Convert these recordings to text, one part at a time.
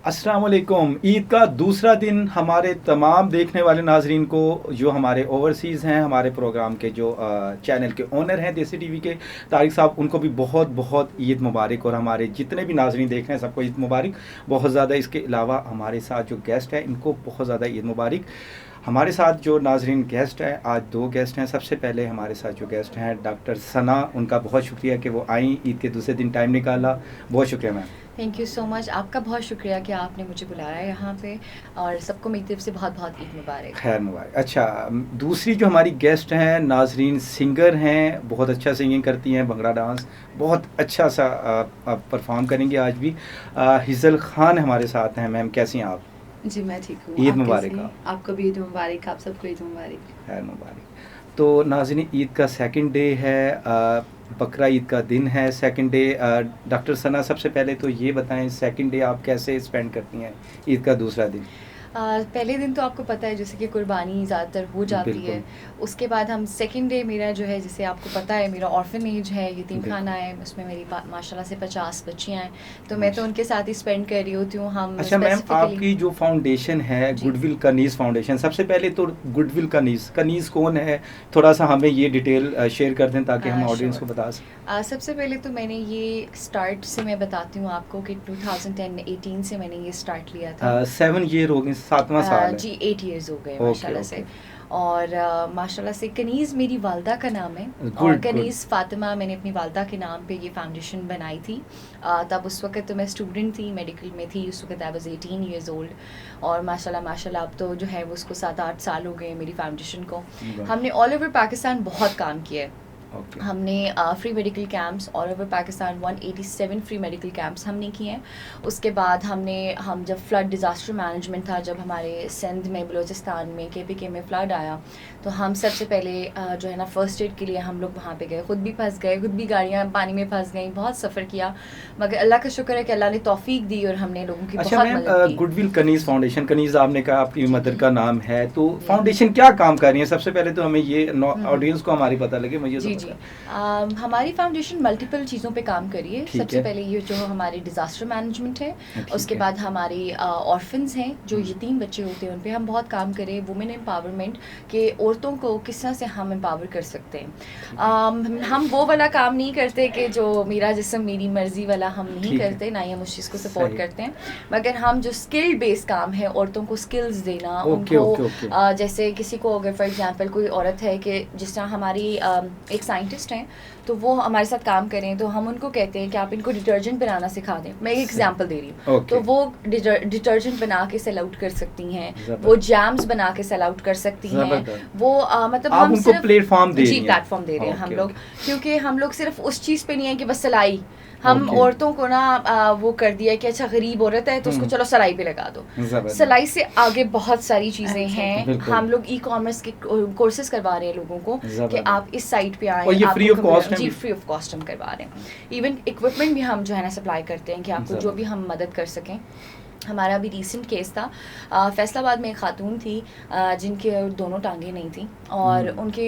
अस्सलाम वालेकुम। ईद का दूसरा दिन हमारे तमाम देखने वाले नाजरीन को, जो हमारे ओवरसीज़ हैं, हमारे प्रोग्राम के जो चैनल के ओनर हैं देसी टीवी के तारिक साहब, उनको भी बहुत बहुत ईद मुबारक। और हमारे जितने भी नाजरीन देख रहे हैं सबको ईद मुबारक बहुत ज़्यादा। इसके अलावा हमारे साथ जो गेस्ट हैं इनको बहुत ज़्यादा ईद मुबारक। हमारे साथ जो नाजरीन गेस्ट हैं, आज दो गेस्ट हैं। सबसे पहले हमारे साथ जो गेस्ट हैं डॉक्टर सना, उनका बहुत शुक्रिया कि वो आई, ईद के दूसरे दिन टाइम निकाला। बहुत शुक्रिया ma'am. Thank you so much, आपका बहुत शुक्रिया कि आपने मुझे बुलाया यहाँ पे, और सबको मेरी तरफ से बहुत बहुत ईद मुबारक। खैर मुबारक। अच्छा, दूसरी जो हमारी गेस्ट हैं नाजरीन सिंगर हैं, बहुत अच्छा सिंगिंग करती हैं, भंगड़ा डांस बहुत अच्छा सा परफॉर्म करेंगे आज भी। हिजल खान हमारे साथ हैं। मैम कैसी हैं आप? जी मैं ठीक हूँ। ईद मुबारक। आपको भी ईद मुबारक, आप सबको ईद मुबारक। खैर मुबारक। तो नाज़रीन, ईद का सेकंड डे है, बकरा ईद का दिन है, सेकंड डे। डॉक्टर सना, सबसे पहले तो ये बताएं सेकंड डे आप कैसे स्पेंड करती हैं, ईद का दूसरा दिन? पहले दिन तो आपको पता है जैसे कि कुर्बानी ज़्यादातर हो जाती है। उसके बाद हम सेकंड डे, मेरा जो है जैसे आपको पता है मेरा ऑर्फनेज है, यतीम खाना है, उसमें मेरी माशाल्लाह से 50 बच्चियाँ हैं, तो मैं तो उनके साथ ही स्पेंड कर रही होती हूँ। हम अच्छा मैम, आपकी जो फाउंडेशन है गुडविल कनीज़ फाउंडेशन, सबसे पहले तो गुडविल कनीज़ कौन है, थोड़ा सा हमें ये डिटेल शेयर कर दें ताकि हम ऑडियंस को बता सकें। सबसे पहले तो मैंने ये स्टार्ट से मैं बताती हूँ आपको कि 2018 से मैंने ये स्टार्ट लिया था। 7 ईयर हो गए, 7वां साल है जी 8 इयर्स हो गए माशाल्लाह से। और माशाल्लाह से कनीज़ मेरी वालदा का नाम है, और कनीज़ फातिमा मैंने अपनी वालदा के नाम पे ये फाउंडेशन बनाई थी। तब उस वक्त तो मैं स्टूडेंट थी, मेडिकल में थी उस वक्त, आई वाज 18 इयर्स ओल्ड। और माशाल्लाह अब तो जो है वो उसको 7-8 साल हो गए मेरी फाउंडेशन को। हमने ऑल ओवर पाकिस्तान बहुत काम किया है। हमने free medical camps all over Pakistan 187 free medical camps हमने किए हैं। उसके बाद हम जब फ्लड डिज़ास्टर मैनेजमेंट था, जब हमारे सिंध में, बलूचिस्तान में, KPK में फ्लड आया, तो हम सबसे पहले जो है ना फर्स्ट एड के लिए हम लोग वहाँ पे गए। ख़ुद भी फंस गए, खुद भी गाड़ियाँ पानी में फंस गई, बहुत सफ़र किया, मगर अल्लाह का शुक्र है कि अल्लाह ने तौफीक दी और हमने लोगों की बहुत मदद की। गुडविल कनीज़ फाउंडेशन, कनीज़ आपने कहा आपकी मदर का नाम है, तो फाउंडेशन क्या काम कर रही है? सबसे पहले तो हमें ये ऑडियंस को हमारी पता लगे, मुझे जी हमारी फाउंडेशन मल्टीपल चीज़ों पे काम करी है। सबसे पहले ये जो हमारी डिज़ास्टर मैनेजमेंट है, उसके बाद हमारी ऑर्फन्स हैं, जो यतीम बच्चे होते हैं, उन पे हम बहुत काम करें। वुमेन एम्पावरमेंट के औरतों को किस तरह से हम एम्पावर कर सकते हैं। हम वो वाला काम नहीं करते कि जो मेरा जिस्म मेरी मर्ज़ी वाला हम नहीं करते, ना ही हम उस चीज़ को सपोर्ट करते हैं, मगर हम जो स्किल बेस्ड काम है, औरतों को स्किल्स देना, उनको जैसे किसी को अगर फॉर एग्जांपल कोई औरत है कि जिस तरह हमारी एक साइंटिस्ट हैं, तो वो हमारे साथ काम करें, तो हम उनको कहते हैं कि आप इनको डिटर्जेंट बनाना सिखा दें। मैं एक एग्जांपल दे रही हूँ। तो वो डिटर्जेंट बना के सेल आउट कर सकती हैं, वो जैम्स बना के सेल आउट कर सकती हैं, वो मतलब हम उनको प्लेटफॉर्म दे रहे हैं हम लोग, क्योंकि हम लोग सिर्फ उस चीज़ पे नहीं है कि बस सिलाई। हम औरतों को ना वो कर दिया कि अच्छा गरीब औरत है तो उसको चलो सिलाई पे लगा दो। सिलाई से आगे बहुत सारी चीज़ें हैं। हम लोग ई-कॉमर्स के कोर्सेज करवा रहे हैं लोगों को कि आप इस साइट पे आएँ, ये फ्री ऑफ कॉस्ट जी फ्री ऑफ कॉस्ट हम करवा रहे हैं। इवन इक्विपमेंट भी हम जो है ना सप्लाई करते हैं कि आपको जो भी हम मदद कर सकें। हमारा अभी रीसेंट केस था, फैसलाबाद में एक खातून थी जिनके दोनों टांगें नहीं थी, और उनके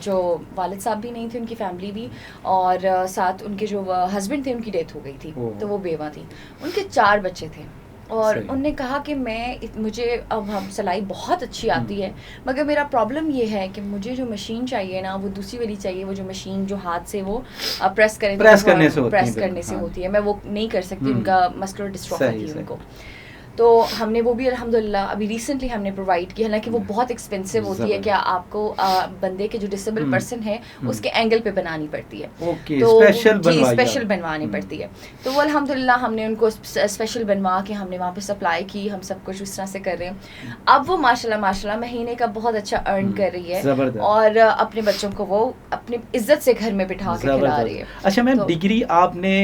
जो वालिद साहब भी नहीं थे, उनकी फैमिली भी, और साथ उनके जो हस्बैंड थे उनकी डेथ हो गई थी, तो वो बेवा थी। उनके 4 बच्चे थे, और उनने कहा कि मुझे अब हम सिलाई बहुत अच्छी आती है, मगर मेरा प्रॉब्लम ये है कि मुझे जो मशीन चाहिए ना वो दूसरी वाली चाहिए, वो जो मशीन जो हाथ से वो प्रेस करने से होती है, मैं वो नहीं कर सकती। उनका मस्कुलर डिस्ट्रॉफी थी उनको। तो हमने वो भी अल्हम्दुलिल्लाह अभी रिसेंटली हमने प्रोवाइड की। हालांकि वो बहुत एक्सपेंसिव होती है कि आपको बंदे के जो डिसेबल पर्सन है उसके एंगल पे बनानी पड़ती है, तो स्पेशल बनवानी पड़ती है। तो वो अल्हम्दुलिल्लाह हमने उनको स्पेशल बनवा के हमने वहाँ पे सप्लाई की। हम सब कुछ इस तरह से कर रहे हैं। अब वो माशाल्लाह महीने का बहुत अच्छा अर्न कर रही है, और अपने बच्चों को वो अपनी इज्जत से घर में बिठा के खिला रही है। अच्छा मैम, डिग्री आपने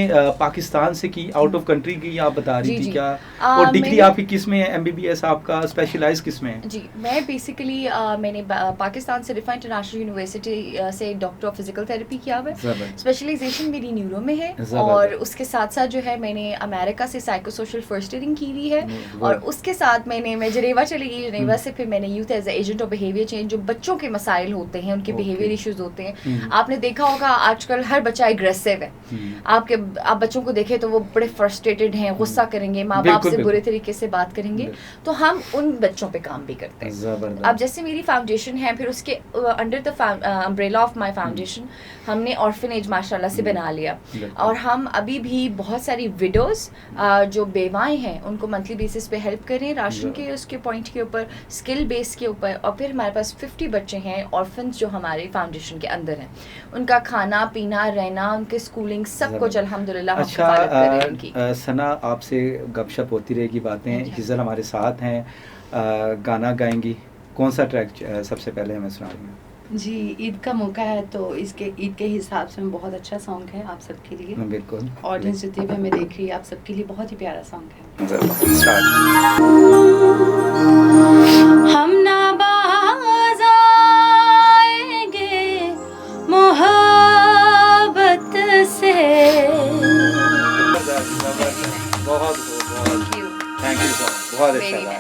पाकिस्तान से की, आउट ऑफ कंट्री की आप बता रही थी क्या? और डिग्री आपकी किस में है? MBBS आपका स्पेशलाइज किस में है? जी मैं बेसिकली मैंने पाकिस्तान से रिफा इंटरनेशनल यूनिवर्सिटी से डॉक्टर ऑफ फिजिकल थेरेपी किया हुआ है। स्पेशलाइजेशन मेरी न्यूरो में है, और उसके साथ साथ जो है मैंने अमेरिका से साइको सोशल फर्स्ट एडिंग की हुई है, और उसके साथ मैं जनेवा चली गई। जनेवा से फिर मैंने youth as agent of behaviour change, जो बच्चों के मसाइल होते हैं, उनके बिहेवियर इश्यूज होते हैं। आपने देखा होगा आजकल हर बच्चा एग्रेसिव है। आप बच्चों को देखें तो वो बड़े फ्रस्ट्रेटेड हैं, गुस्सा करेंगे, माँ बाप से बुरे तरीके तरीके से बात करेंगे, तो हम उन बच्चों पे काम भी करते हैं। जबरदस्त। अब जैसे मेरी फाउंडेशन है, फिर उसके under the umbrella of my foundation हमने ऑर्फनेज माशाल्लाह से बना लिया, और हम अभी भी बहुत सारी विडोज जो बेवाएं हैं उनको मंथली बेसिस पे हेल्प करें, राशन के उसके पॉइंट के ऊपर, स्किल बेस के ऊपर। और फिर हमारे पास 50 बच्चे हैं ऑर्फन्स जो हमारे फाउंडेशन के अंदर हैं, उनका खाना पीना रहना, उनके स्कूलिंग सब कुछ अल्हम्दुलिल्लाह हम कफालत कर रहे हैं उनकी। सना, आपसे गपशप होती रहेगी, बातें। हिजल हमारे साथ हैं, गाना गाएंगी। कौन सा ट्रैक सबसे पहले हमें सुना रही हैं? जी, ईद का मौका है तो इसके ईद के हिसाब से बहुत अच्छा सॉन्ग है आप सबके लिए। बिल्कुल। ऑडियंस जितनी भी हमें देख रही है, आप सबके लिए बहुत ही प्यारा सॉन्ग है। हम ना बाज आएंगे मोहब्बत से। बहुत थैंक यू, बहुत अच्छा लगा।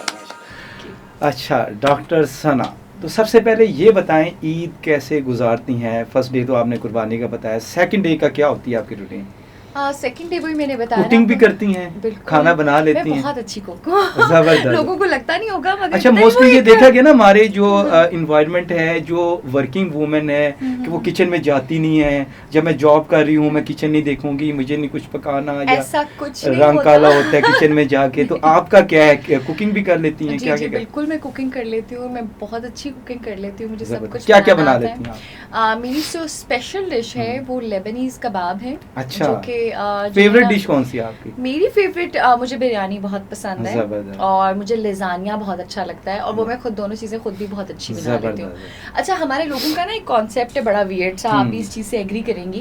अच्छा डॉक्टर सना, तो सबसे पहले ये बताएं ईद कैसे गुजारती हैं? फर्स्ट डे तो आपने कुर्बानी का बताया, सेकंड डे का क्या होती है आपकी रूटीन? सेकंड डे भी मैंने बताया, कुकिंग भी करती हैं, खाना बना लेती हैं? मैं बहुत अच्छी कुक हूँ। जबरदस्त। लोगों को लगता नहीं होगा, मगर अच्छा, मोस्टली ये देखा गया ना हमारे जो इन्वायरमेंट है, जो वर्किंग वूमेन है कि वो किचन में जाती नहीं है। जब मैं जॉब कर रही हूँ, मैं किचन नहीं देखूंगी, मुझे नहीं कुछ पकाना, ऐसा कुछ नहीं रंग होता। काला होता है किचन में जाके। तो आपका क्या है, कुकिंग भी कर लेती हैं? जी, क्या जी, क्या बिल्कुल मैं कुकिंग कर लेती हूँ, मैं बहुत अच्छी कुकिंग कर लेती हूँ, मुझे सब कुछ क्या क्या बनाना बना आता लेती हैं है। मेरी जो स्पेशल डिश है वो लेबनीज कबाब है। अच्छा, जो कि फेवरेट डिश कौन सी है आपकी? मेरी फेवरेट मुझे बिरयानी बहुत पसंद है, और मुझे लेजानिया बहुत अच्छा लगता है, और वो मैं खुद दोनों चीज़ें खुद भी बहुत अच्छी बना लेती हूँ। अच्छा, हमारे लोगों का ना एक कॉन्सेप्ट है बड़ा वियर्ड सा, आप भी इस चीज़ से एग्री करेंगी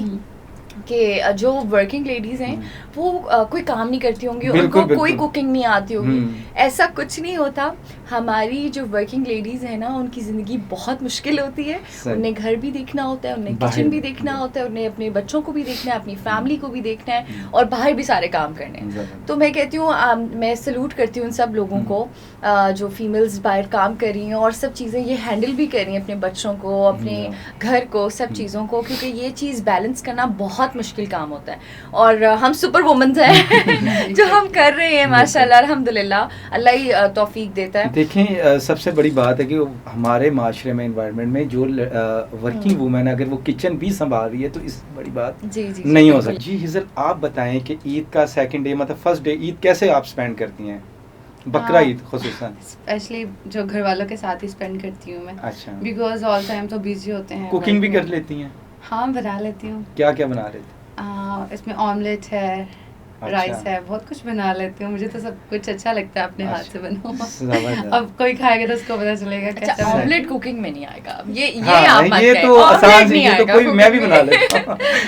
कि जो वर्किंग लेडीज हैं वो कोई काम नहीं करती होंगी, उनको कोई कुकिंग नहीं आती होगी। ऐसा कुछ नहीं होता। हमारी जो वर्किंग लेडीज है ना, उनकी ज़िंदगी बहुत मुश्किल होती है। उन्हें घर भी देखना होता है, उन्हें किचन भी देखना होता है, उन्हें अपने बच्चों को भी देखना है, अपनी फैमिली को भी देखना है, और बाहर भी सारे काम करने हैं। तो मैं कहती हूँ, मैं सल्यूट करती हूँ उन सब लोगों को जो फीमेल्स बाहर काम कर रही हैं और सब चीज़ें ये हैंडल भी कर रही हैं, अपने बच्चों को, अपने घर को, सब चीज़ों को, क्योंकि ये चीज़ बैलेंस करना बहुत मुश्किल काम होता है। और हम सुपर वुमेन्स हैं जो हम कर रहे हैं माशाल्लाह, अल्हम्दुलिल्लाह, अल्लाह ही तौफीक देता है। देखें, सबसे बड़ी बात है कि हमारे माशरे में, इन्वायरमेंट में जो वर्किंग वूमेन है, अगर वो किचन भी संभाल रही है तो इस बड़ी बात जी नहीं हो सकती। जी हिजल, आप बताएं कि ईद का सेकंड डे, मतलब फर्स्ट डे ईद कैसे आप स्पेंड करती हैं? बकरा ईद खुसूसन स्पेशली जो घर वालों के साथ ही स्पेंड करती हूँ मैं। अच्छा, बिकॉज ऑल टाइम तो बिजी होते हैं। कुकिंग भी कर लेती हैं? हाँ, बना लेती हूँ। क्या क्या बना लेती? इसमें ऑमलेट है, अच्छा। राइस है, बहुत कुछ बना लेती हूँ। मुझे तो सब कुछ अच्छा लगता है अपने हाथ से बनाओ। जबरदस्त। अब कोई खाएगा तो उसको पता चलेगा कैसा अच्छा, है। ऑमलेट कुकिंग में नहीं आएगा, ये हाँ, आप मत ये कहें, तो ऑमलेट आसान सी, नहीं ये तो आएगा कोई मैं भी cooking बना में। लेता हूँ।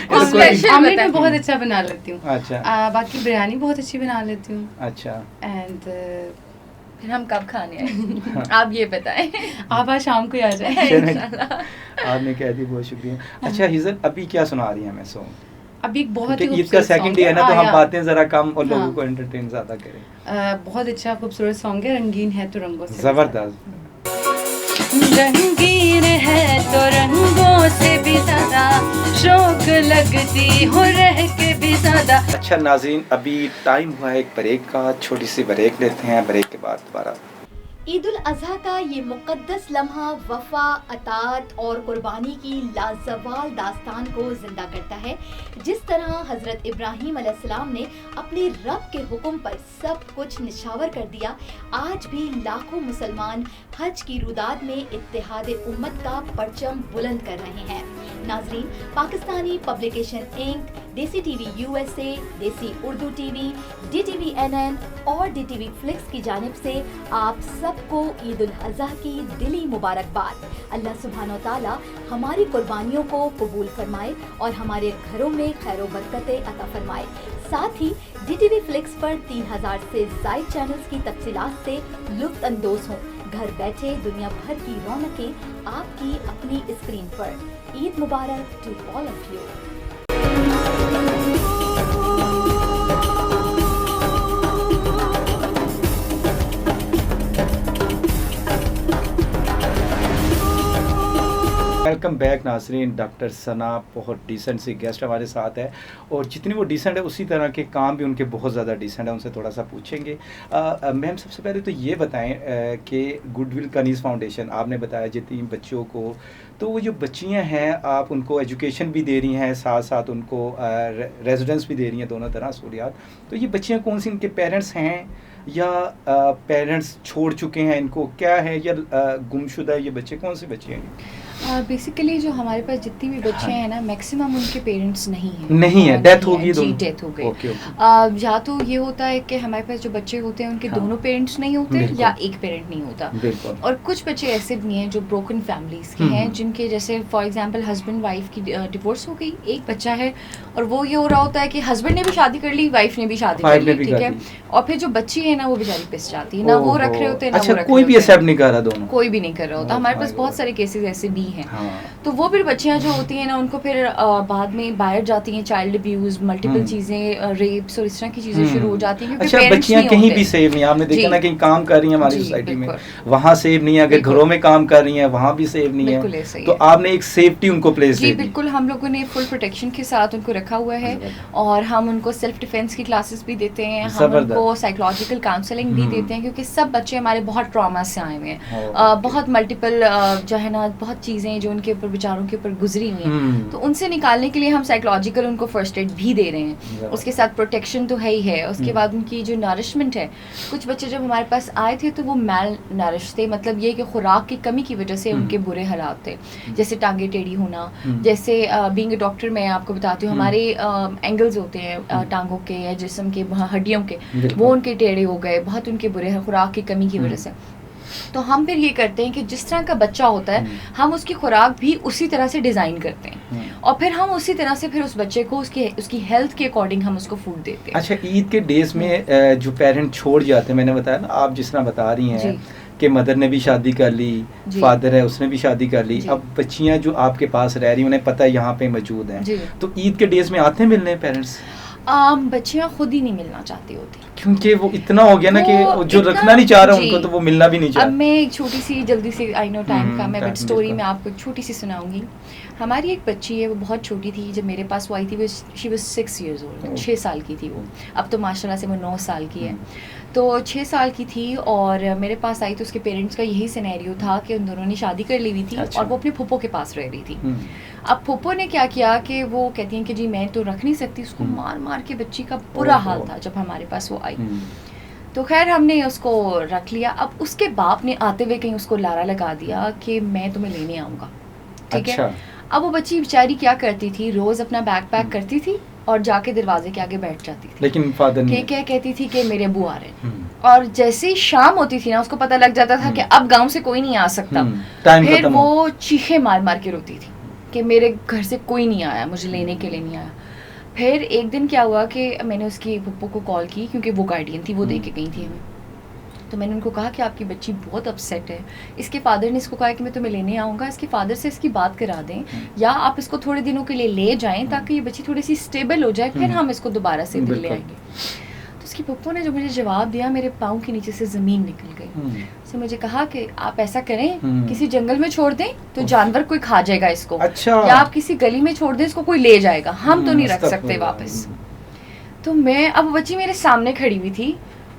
और स्पेशल ऑमलेट बताइए। मैं बहुत अच्छा बना लेती हूँ। अच्छा, बाकी बिरयानी बहुत अच्छी बना लेती हूँ। अच्छा। एंड फिर हम कब खाने आए? आप ये बताएं। आप आज शाम को ही आ जाए। आपने कह दी, बहुत शुक्रिया। अच्छा हिजल, अभी क्या सुना रही हैं हमें सॉन्ग? अभी एक बहुत ही ईद का सेकंड डे है ना, तो हम बातें जरा कम और लोगों हाँ। को एंटरटेन ज्यादा करें। बहुत अच्छा खूबसूरत सॉन्ग है, रंगीन है तो रंगों से। जबरदस्त। रंगीन है तो रंगों से भी ज्यादा शौक लगती हो रह के भी ज्यादा। अच्छा नाज़रीन, अभी टाइम हुआ है एक ब्रेक का, छोटी सी ब्रेक लेते हैं, ब्रेक के बाद दोबारा। ईद उल अज़हा का ये मुक़द्दस लम्हा वफ़ा, अतात और कुर्बानी की लाजवाल दास्तान को ज़िंदा करता है। जिस तरह हज़रत इब्राहीम अलैहिस्सलाम ने अपने रब के हुक्म पर सब कुछ निछावर कर दिया, आज भी लाखों मुसलमान हज की रुदाद में इत्तेहाद उम्मत का परचम बुलंद कर रहे हैं। नाज़रीन, पाकिस्तानी पब्लिकेशन इंक, देसी टीवी USA, देसी उर्दू टीवी, DTV NN और DTV फ्लिक्स की जानिब से आप सबको ईद उल अज़हा की दिली मुबारकबाद। अल्लाह सुब्हानो ताला हमारी कुर्बानियों को कबूल फरमाए और हमारे घरों में खैर व बरकतें अता फरमाए। साथ ही DTV फ्लिक्स पर 3000 से ज़ायद चैनल्स की तफसीलात से लुत्फ़ अंदोज़ हों। घर बैठे दुनिया भर की रौनकें आपकी अपनी स्क्रीन पर। ईद मुबारक to all of you. Welcome back नाज़रीन। डॉक्टर सना बहुत डिसेंट सी गेस्ट हमारे साथ है, और जितनी वो डिसेंट है उसी तरह के काम भी उनके बहुत ज़्यादा डिसेंट है, उनसे थोड़ा सा पूछेंगे। मैम सबसे पहले तो ये बताएं कि गुडविल कनीज़ फाउंडेशन आपने बताया यतीम बच्चों को, तो वो जो बच्चियां हैं आप उनको एजुकेशन भी दे रही हैं, साथ साथ उनको रेजिडेंस भी दे रही हैं, दोनों तरह सहूलियात। तो ये बच्चियां कौन सी, इनके पेरेंट्स हैं या पेरेंट्स छोड़ चुके हैं इनको, क्या है, या गुमशुदा ये बच्चे, कौन से बच्चे हैं? बेसिकली जो हमारे पास जितनी भी बच्चे हैं ना, मैक्सिमम उनके पेरेंट्स नहीं हैं। नहीं है, डेथ हो गई, जी डेथ हो गई। Okay, okay. या तो ये होता है कि हमारे पास जो बच्चे होते हैं उनके हाँ, दोनों पेरेंट्स नहीं होते बिल्कुल। या एक पेरेंट नहीं होता। बिल्कुल। और कुछ बच्चे ऐसे भी हैं जो ब्रोकन फैमिलीज के हैं, जिनके जैसे फॉर एग्जांपल हस्बैंड वाइफ की डिवोर्स हो गई, एक बच्चा है, और वो ये हो रहा होता है कि हस्बैंड ने भी शादी कर ली, वाइफ ने भी शादी कर ली, ठीक है, और फिर जो बच्ची है ना वो बेचारी पिस जाती है, ना वो रख रहे होते हैं, ना अच्छा, वो रख कोई भी रहे होते हैं। एक्सेप्ट नहीं कर रहा, दोनों कोई भी नहीं कर रहा होता। Oh हमारे my पास बहुत God. सारे केसेस ऐसे भी हैं। हाँ। तो वो फिर बच्चियां जो होती हैं ना, उनको फिर बाद में बाहर जाती हैं, चाइल्ड अब्यूज, मल्टीपल चीज़ें, रेप्स और इस तरह की चीज़ें शुरू हो जाती हैं, क्योंकि अच्छा, पेरेंट्स बच्चियां नहीं कहीं होते। भी सेफ नहीं, आपने देखा जी। ना कहीं काम कर रही हैं हमारी जी, सोसाइटी में, बिल्कुल। वहाँ सेफ नहीं है, अगर बिल्कुल। घरों में काम कर रही हैं वहाँ भी सेफ नहीं बिल्कुल है, ऐसे ही तो है। आपने एक सेफ्टी उनको प्लेस जी दे दी। बिल्कुल, हम लोगों ने फुल प्रोटेक्शन के साथ उनको रखा हुआ है, और हम उनको सेल्फ डिफेंस की क्लासेस भी देते हैं, हम जबरदस्त। उनको साइकोलॉजिकल काउंसलिंग भी देते हैं, क्योंकि सब बच्चे हमारे बहुत ट्रॉमा से आए हुए हैं, बहुत मल्टीपल जो है ना, बहुत चीज़ें जो उनके ऊपर बेचारों के ऊपर गुजरी हुई हैं, तो उनसे निकालने के लिए हम साइकोलॉजिकल उनको फर्स्ट एड भी दे रहे हैं, उसके साथ प्रोटेक्शन तो है ही है। उसके बाद उनकी जो नरिशमेंट है, कुछ बच्चे जब हमारे पास आए थे तो वो मैल नरिश थे, मतलब ये कि खुराक की कमी की वजह से उनके बुरे हालात थे, जैसे टांगे टेढ़ी होना, जैसे बीइंग अ डॉक्टर मैं आपको बताती हूँ, हमारे एंगल्स होते हैं टांगों के या जिस्म के, हड्डियों के, वो उनके टेढ़े हो गए, बहुत उनके बुरे खुराक की कमी की वजह से। तो हम फिर ये करते हैं कि जिस तरह का बच्चा होता है हम उसकी खुराक भी उसी तरह से डिज़ाइन करते हैं, और फिर हम उसी तरह से फिर उस बच्चे को उसकी हेल्थ के अकॉर्डिंग हम उसको फूड देते हैं। अच्छा, ईद के डेज में जो पेरेंट छोड़ जाते हैं, मैंने बताया ना, आप जिस तरह बता रही हैं कि मदर ने भी शादी कर ली, फादर है उसने भी शादी कर ली, अब बच्चियां जो आपके पास रह रही, उन्हें पता है यहाँ पे मौजूद हैं, तो ईद के डेज में आते हैं मिलने पेरेंट्स? बच्चियां खुद ही नहीं मिलना चाहती होती, क्योंकि वो इतना हो गया ना कि जो रखना नहीं चाह रहा उनको, तो वो मिलना भी नहीं चाह। अब मैं एक छोटी सी, जल्दी से, आई नो टाइम का, मैं बट स्टोरी में आपको एक छोटी सी सुनाऊंगी। हमारी एक बच्ची है, वो बहुत छोटी थी जब मेरे पास वो आई थी, शी वाज 6 years old, 6 साल की थी वो, अब तो माशाल्लाह से वो 9 साल की है। तो 6 साल की थी और मेरे पास आई, तो उसके पेरेंट्स का यही सिनेरियो था कि उन दोनों ने शादी कर ली हुई थी, और वो अपने फूफो के पास रह रही थी। अब फूफो ने क्या किया कि वो कहती हैं कि जी मैं तो रख नहीं सकती उसको, मार मार के बच्ची का बुरा हाल था जब हमारे पास वो आई। तो खैर हमने उसको रख लिया। अब उसके बाप ने आते हुए कहीं उसको लारा लगा दिया कि मैं तुम्हें लेने आऊँगा, ठीक है। अब वो बच्ची बेचारी क्या करती थी, रोज़ अपना बैग पैक करती थी और जाके दरवाजे के आगे बैठ जाती थी, लेकिन फादर ठीक है, कहती थी कि मेरे अबू आ रहे हैं, और जैसे ही शाम होती थी ना, उसको पता लग जाता था कि अब गांव से कोई नहीं आ सकता, फिर वो चीखे मार मार के रोती थी कि मेरे घर से कोई नहीं आया, मुझे लेने के लिए नहीं आया। फिर एक दिन क्या हुआ कि मैंने उसकी पप्पो को कॉल की, क्योंकि वो गार्डियन थी, वो दे के गई थी हमें। तो मैंने उनको कहा कि आपकी बच्ची बहुत अपसेट है, इसके फादर ने इसको कहा कि मैं तुम्हें लेने आऊँगा, इसके फादर से इसकी बात करा दें, या आप इसको थोड़े दिनों के लिए ले जाएं ताकि ये बच्ची थोड़ी सी स्टेबल हो जाए, फिर हम इसको दोबारा से ले आएंगे। तो उसकी पप्पो ने जो मुझे जवाब दिया, मेरे पाँव के नीचे से ज़मीन निकल गई। उसने मुझे कहा कि आप ऐसा करें, किसी जंगल में छोड़ दें तो जानवर कोई खा जाएगा इसको, या आप किसी गली में छोड़ दें, इसको कोई ले जाएगा, हम तो नहीं रख सकते वापस। तो मैं, अब बच्ची मेरे सामने खड़ी हुई थी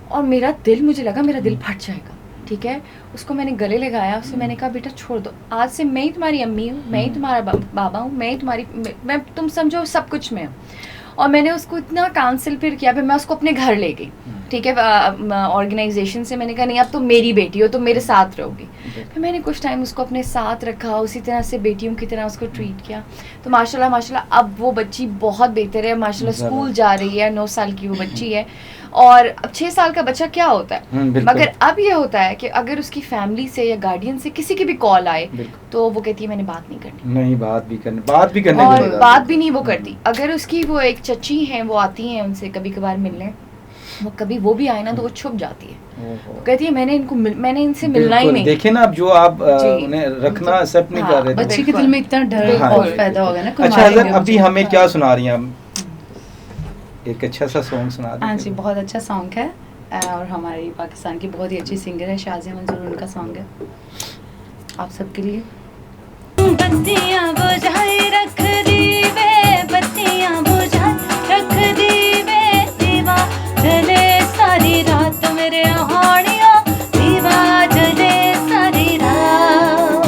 और मेरा दिल, मुझे लगा मेरा दिल फट जाएगा, ठीक है। उसको मैंने गले लगाया, उससे मैंने कहा बेटा छोड़ दो, आज से मैं ही तुम्हारी अम्मी हूँ, मैं ही तुम्हारा बाबा हूँ, मैं ही तुम्हारी, मैं तुम समझो सब कुछ मैं हूँ। और मैंने उसको इतना काउंसिल फिर किया, फिर मैं उसको अपने घर ले गई, ठीक है, ऑर्गेनाइजेशन से। मैंने कहा नहीं अब तो मेरी बेटी हो, तो मेरे साथ रहोगी। फिर मैंने कुछ टाइम उसको अपने साथ रखा, उसी तरह से बेटियों की तरह उसको ट्रीट किया। तो माशाल्लाह माशाल्लाह अब वो बच्ची बहुत बेहतर है, माशाल्लाह स्कूल जा रही है, 9 साल की वो बच्ची है। और अब 6 साल का बच्चा क्या होता है, मगर अब ये होता है कि अगर उसकी फैमिली से या गार्डियन से किसी की भी कॉल आए तो वो कहती है मैंने बात नहीं करनी, नहीं बात भी करने और बात भी नहीं वो करती। अगर उसकी वो एक चची हैं, वो आती हैं उनसे कभी कभार मिलने, वो कभी वो भी आए ना तो वो छुप जाती है, कहती है मैंने इनसे मिलना ही नहीं। देखे ना अब जो आप उन्हें रखना एक्सेप्ट नहीं कर रहे थे, बच्चे के दिल में इतना डर पैदा हो गया ना। अच्छा, अभी हमें क्या सुना रही हैं? एक अच्छा सा सॉन्ग सुना दीजिए। हाँ जी, बहुत अच्छा सॉन्ग है, और हमारी पाकिस्तान की बहुत ही अच्छी सिंगर है शाज़िया मंसूर, उनका सॉन्ग है आप सबके लिए। बत्तियां बुझाए रख दी वे, बत्तियां बुझाए रख दी वे, दीवा जले सारी रात मेरे हानिया, दीवा जले सारी रात।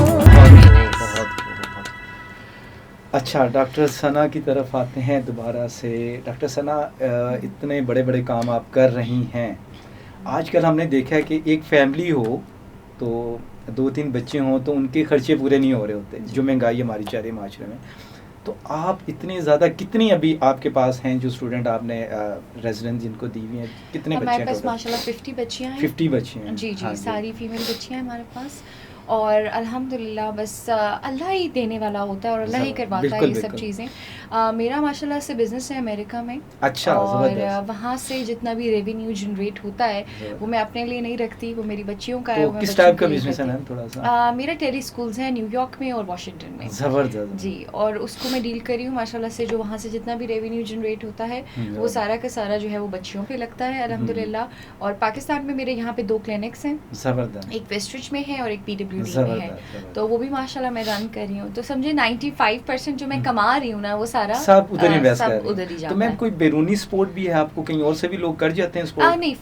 अच्छा, डॉक्टर सना की तरफ आते हैं दोबारा से। डॉक्टर सना, इतने बड़े बड़े काम आप कर रही हैं। आजकल हमने देखा है कि एक फैमिली हो तो 2-3 बच्चे हों तो उनके खर्चे पूरे नहीं हो रहे होते, जो महंगाई हमारी चाह रही है माशरे में। तो आप इतने ज़्यादा, कितनी अभी आपके पास हैं जो स्टूडेंट आपने रेजिडेंस जिनको दी हुई हैं, कितने बच्चे हैं? हमारे पास माशाल्लाह 50 बच्चियाँ हैं। 50 बच्चे हैं। जी हाँ जी, सारी फीमेल बच्चियाँ हैं हमारे पास, और अल्हम्दुलिल्लाह बस अल्लाह ही देने वाला होता है और अल्लाह ही करवाता है बिल्कुल, ये सब बिल्कुल। चीज़ें। मेरा माशाल्लाह से बिज़नेस है अमेरिका में, अच्छा, और ज़बरदस्त। वहाँ से जितना भी रेवेन्यू जनरेट होता है वो मैं अपने लिए नहीं रखती, वो मेरी बच्चियों का है। तो वो मैं किस बच्चियों टाइप का के लिए बिजनेस है करती मैम, हूँ। थोड़ा सा? मेरा टेली स्कूल्स हैं न्यूयॉर्क में और वाशिंगटन में। ज़बरदस्त जी, और उसको मैं डील करी हूँ माशाल्लाह से। जो वहाँ से जितना भी रेवेन्यू जनरेट होता है वो सारा का सारा जो है वो बच्चियों पे लगता है अल्हम्दुलिल्लाह। और पाकिस्तान में मेरे यहाँ पे 2 क्लिनिक्स हैं, ज़बरदस्त। एक वेस्टरिच में है और एक PWD में है, ज़बरदस्त। तो वो भी माशाल्लाह मैं रन कर रही हूँ। तो समझे 95% जो मैं कमा रही हूँ ना वो सारा सब उधर इन्वेस्ट कर सब रहे उधर ही हैं। जाता तो मैम है। कोई बैरूनी सपोर्ट भी है आपको? कहीं और से भी लोग कर जाते हैं सपोर्ट? नहीं,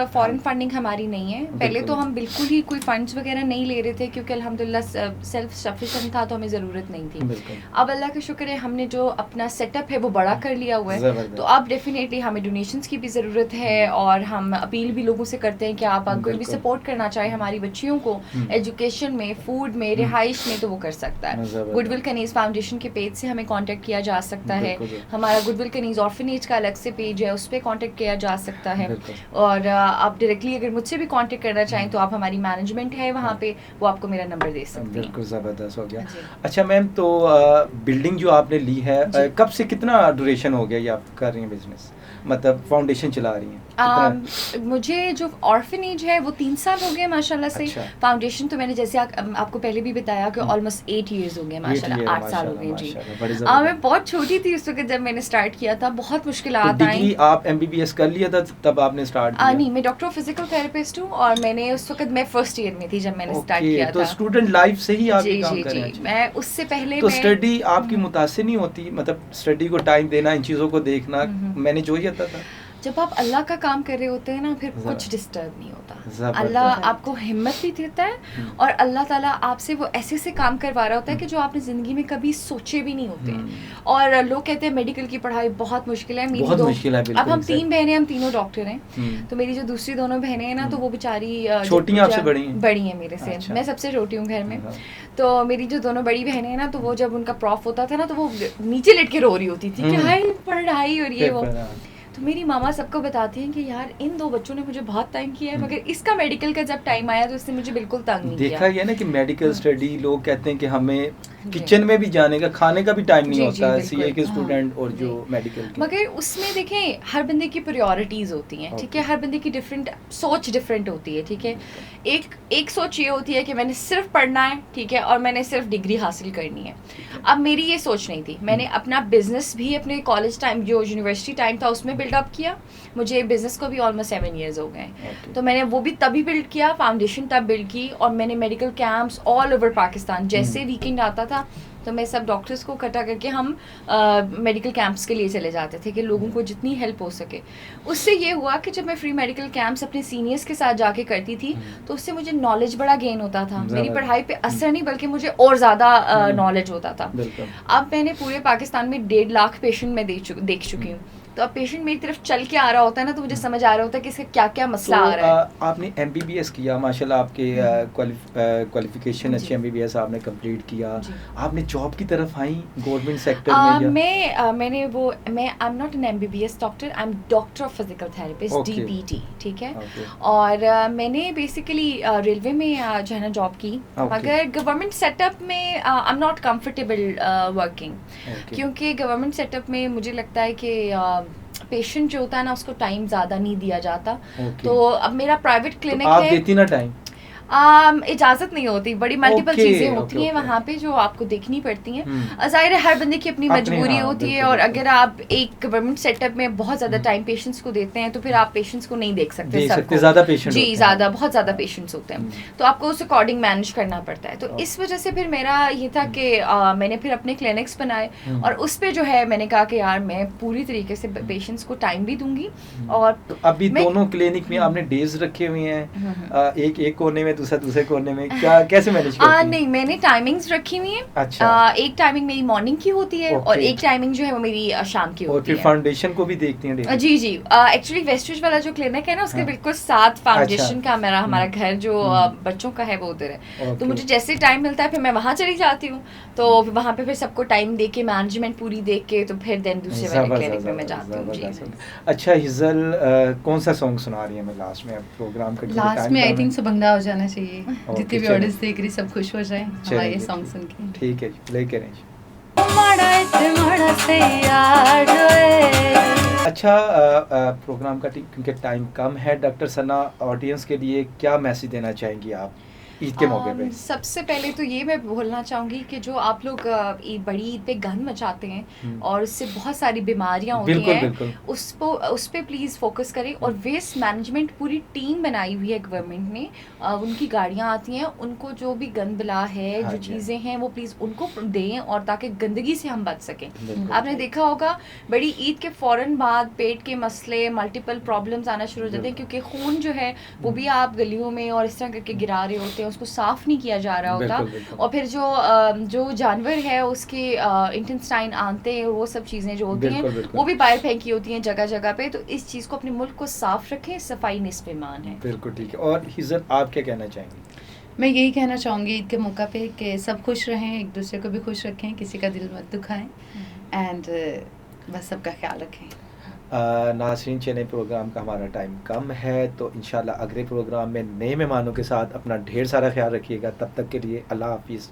फॉरेन फंडिंग हमारी नहीं है। पहले बिल्कुल। तो हम बिल्कुल ही कोई फंड्स वगैरह नहीं ले रहे थे, क्योंकि अल्हम्दुलिल्लाह सेल्फ सफिशिएंट था, तो हमें ज़रूरत नहीं थी। बिल्कुल। अब अल्लाह का शुक्र है, हमने जो अपना सेटअप है वो बड़ा कर लिया हुआ है, ज़बरदस्त। तो अब डेफिनेटली हमें डोनेशंस की भी ज़रूरत है, और हम अपील भी लोगों से करते हैं कि आप अगर कोई भी बिल्कुल। सपोर्ट करना चाहे हमारी बच्चियों को एजुकेशन में, फूड में, रिहाइश में, तो वो कर सकता है। ज़बरदस्त। गुडविल कनीज़ फाउंडेशन के पेज से हमें कांटेक्ट किया जा सकता है। बिल्कुल। हमारा गुडविल कनीज़ ऑर्फनेज का अलग से पेज है, उस पर कांटेक्ट किया जा सकता है। बिल्कुल। और आप डायरेक्टली अगर मुझसे भी कांटेक्ट करना चाहें तो आप, हमारी मैनेजमेंट है वहाँ पे, वो आपको मेरा नंबर दे सकती है। बिल्कुल, ज़बरदस्त हो गया। जी। अच्छा मैम, तो बिल्डिंग जो आपने ली है, जी। कब से कितना ड्यूरेशन हो गया ये आप कर रही हैं बिजनेस, मतलब फाउंडेशन चला रही हैं? कितना? मुझे जो ऑर्फनेज है वो 3 साल हो गए माशाल्लाह से। अच्छा। फाउंडेशन तो मैंने जैसे आपको पहले भी बताया कि ऑलमोस्ट 8 इयर्स हो गए माशाल्लाह, 8 साल हो गए जी। बड़ी ज़बरदस्त। मैं बहुत छोटी थी उस वक्त जब मैंने स्टार्ट किया था, बहुत तो मुश्किलात डिग्री आई। आप MBBS कर लिया था तब आपने स्टार्ट किया? नहीं, मैं डॉक्टर ऑफ फिजिकल थेरेपिस्ट हूँ, और मैंने उस वक्त मैं फर्स्ट ईयर में थी जब मैंने स्टार्ट ओके, किया तो था। स्टूडेंट लाइफ से ही आप ये जी काम जी कर रहे हैं? जी, मैं उससे पहले तो मैं स्टडी आपकी मुतासिर नहीं होती, मतलब स्टडी को टाइम देना, इन चीज़ों को देखना, मैंने जो ही आता था। जब आप अल्लाह का काम कर रहे होते हैं ना, फिर ज़बरदस्त। कुछ डिस्टर्ब नहीं होता। ज़बरदस्त। अल्लाह आपको हिम्मत भी देता है, और अल्लाह ताला आपसे वो ऐसे ऐसे काम करवा रहा होता है कि जो आपने ज़िंदगी में कभी सोचे भी नहीं होते हैं। और लोग कहते हैं मेडिकल की पढ़ाई बहुत मुश्किल है। मेरी बहुत दो, मुश्किल है, बिल्कुल, अब हम exactly। 3 बहनें, हम तीनों डॉक्टर हैं, तो मेरी जो दूसरी दोनों बहनें हैं ना, तो वो बेचारी छोटी हैं आपसे, बड़ी हैं? बड़ी हैं मेरे से। अच्छा। मैं सबसे छोटी हूँ घर में। हाँ। तो मेरी जो दोनों बड़ी बहनें हैं ना, तो वो जब उनका प्रॉफ होता था ना, तो वो नीचे लेट के रो रही होती थी कि हाय पढ़ाई और ये वो। पेपर, हाँ। तो मेरी मामा सबको बताती हैं कि यार इन 2 बच्चों ने मुझे बहुत तंग किया है, मगर इसका मेडिकल का जब टाइम आया तो इसने मुझे बिल्कुल तंग नहीं देखा किया। गया ना कि मेडिकल स्टडी, लोग कहते हैं कि हमें किचन में भी जाने का, खाने का भी टाइम नहीं जी, होता है, बिल्कुल। CA के हाँ, स्टूडेंट और जो जी। मेडिकल के। मगर उसमें देखें, हर बंदे की प्रायोरिटीज़ होती हैं, ठीक है। हर बंदे की सोच डिफरेंट होती है, ठीक है। एक सोच ये होती है कि मैंने सिर्फ पढ़ना है, ठीक है, और मैंने सिर्फ डिग्री हासिल करनी है। अब मेरी ये सोच नहीं थी। मैंने अपना बिजनेस भी अपने कॉलेज टाइम, जो यूनिवर्सिटी टाइम था, उसमें बिल्डअप किया। मुझे बिजनेस को भी ऑलमोस्ट 7 इयर्स हो गए, तो मैंने वो भी तभी बिल्ड किया, फाउंडेशन तब बिल्ड की। और मैंने medical camps all over Pakistan, जैसे वीकेंड आता था तो मैं सब डॉक्टर्स को इकट्ठा करके हम मेडिकल कैंप्स के लिए चले जाते थे कि लोगों को जितनी हेल्प हो सके। उससे ये हुआ कि जब मैं फ्री मेडिकल कैंप्स अपने सीनियर्स के साथ जाके करती थी, तो उससे मुझे नॉलेज बड़ा गेन होता था। मेरी पढ़ाई पे असर नहीं, बल्कि मुझे और ज़्यादा नॉलेज होता था। अब मैंने पूरे पाकिस्तान में 1.5 लाख पेशेंट में देख चुकी हूँ। तो अब पेशेंट मेरी तरफ चल के आ रहा होता है ना, तो मुझे समझ आ रहा होता है कि इसका क्या क्या मसला आ रहा है। आपने MBBS किया, माशाल्लाह आपके क्वालिफिकेशन अच्छे, MBBS आपने कंप्लीट किया, आपने जॉब की तरफ आई गवर्नमेंट सेक्टर में? मैं I am not an MBBS doctor, I am doctor of physical therapist, DPT, ठीक है। और मैंने बेसिकली रेलवे में जो है ना जॉब की, मगर गवर्नमेंट सेटअप में I am not comfortable working, क्योंकि गवर्नमेंट सेटअप में मुझे लगता है कि पेशेंट जो होता है ना, उसको टाइम ज़्यादा नहीं दिया जाता। तो अब मेरा प्राइवेट क्लिनिक आप है। देती ना टाइम? इजाजत नहीं होती, बड़ी मल्टीपल Okay, चीजें होती okay, हैं okay. वहाँ पे जो आपको देखनी पड़ती हैं। हम्म। जाहिर है हर बंदे की अपनी अपनी, मजबूरी हाँ, होती है, बिल्कुल, और बिल्कुल। अगर आप एक गवर्नमेंट सेटअप में बहुत ज्यादा हम्म। टाइम पेशेंट्स को देते हैं तो फिर आप पेशेंट्स को नहीं देख सकते देख सबको। सकते, ज्यादा पेशेंट जी होते हैं। ज्यादा, बहुत ज्यादा हाँ। पेशेंट्स होते हैं, हम्म। तो आपको उस अकॉर्डिंग मैनेज करना पड़ता है। तो Okay. इस वजह से फिर मेरा ये था कि मैंने फिर अपने क्लिनिक्स बनाए, हम्म। और उस पे जो है मैंने कहा कि यार मैं पूरी तरीके से पेशेंट्स को टाइम भी दूंगी। और तो अभी मैं- दोनों क्लिनिक में हम्म। आपने डेज रखे हुए हैं, हम्म। एक एक कोने में, दूसरा दूसरे कोने में, क्या कैसे मैनेज करती हैं? नहीं, मैंने टाइमिंग्स रखी हुई है। अच्छा। एक टाइमिंग मेरी मॉर्निंग की होती है, और Okay. एक टाइमिंग जो है वो मेरी शाम की और होती फिर है। फाउंडेशन को भी देखती हैं daily? जी जी, एक्चुअली वेस्टेज वाला जो क्लिनिक है ना उसके हाँ। बिल्कुल साथ फाउंडेशन अच्छा। का हमारा घर जो हम्म। बच्चों का है वो उधर है। तो Okay. मुझे जैसे टाइम मिलता है फिर मैं वहाँ चली जाती हूँ, तो वहाँ पे फिर सबको टाइम दे के, मैनेजमेंट पूरी देख के, तो फिर देन दूसरे वाले जबरदस्त, क्लिनिक में मैं जाती हूँ। जी। जबरदस्त। अच्छा हिजल, कौन सा सॉन्ग सुना रही है मैं लास्ट में अब प्रोग्राम का? क्योंकि लास्ट time में आई कम है। थिंक सुबंगदा हो जाना चाहिए, जितने भी चलिए। ऑडियंस देख रही सब खुश हो जाए हमारा ये चलिए, सॉन्ग सुन के। ठीक है जी, प्ले करें जी। माड़ा इत्ते माड़ा से यार होए। अच्छा, प्रोग्राम का क्योंकि टाइम कम है, डॉक्टर सना ऑडियंस के लिए क्या मैसेज देना चाहेंगी आप ईद के मौके पे? सबसे पहले तो ये मैं बोलना चाहूँगी कि जो आप लोग बड़ी ईद पे गंद मचाते हैं और उससे बहुत सारी बीमारियां होती बिल्कुल, हैं, बिल्कुल। उस पे प्लीज़ फोकस करें। और वेस्ट मैनेजमेंट पूरी टीम बनाई हुई है गवर्नमेंट ने, उनकी गाड़ियां आती हैं, उनको जो भी गंद बला है, हाँ जो जी। चीज़ें हैं वो प्लीज़ उनको दें, और ताकि गंदगी से हम बच सकें। बिल्कुल। आपने देखा होगा बड़ी ईद के फ़ौरन बाद पेट के मसले, मल्टीपल प्रॉब्लम्स आना शुरू हो जाते हैं, क्योंकि खून जो है वो भी आप गलियों में और इस तरह करके गिरा रहे होते हैं, उसको साफ नहीं किया जा रहा होता। बिल्कुल, बिल्कुल। और फिर जो जानवर है उसके इंटेस्टाइन आते हैं, वो सब चीज़ें जो होती बिल्कुल, हैं बिल्कुल। वो भी बाहर फेंकी होती हैं जगह जगह पे। तो इस चीज़ को, अपने मुल्क को साफ रखें, सफाई निस्फ़ ईमान है। बिल्कुल ठीक है। और हिजल आप क्या कहना चाहेंगे? मैं यही कहना चाहूँगी ईद के मौका पे कि सब खुश रहें, एक दूसरे को भी खुश रखें, किसी का दिल मत दुखाएं, एंड बस सबका ख्याल रखें। नाज़रीन, चैनल प्रोग्राम का हमारा टाइम कम है, तो इंशाल्लाह अगले प्रोग्राम में नए मेहमानों के साथ अपना ढेर सारा ख्याल रखिएगा। तब तक के लिए अल्लाह हाफिज़।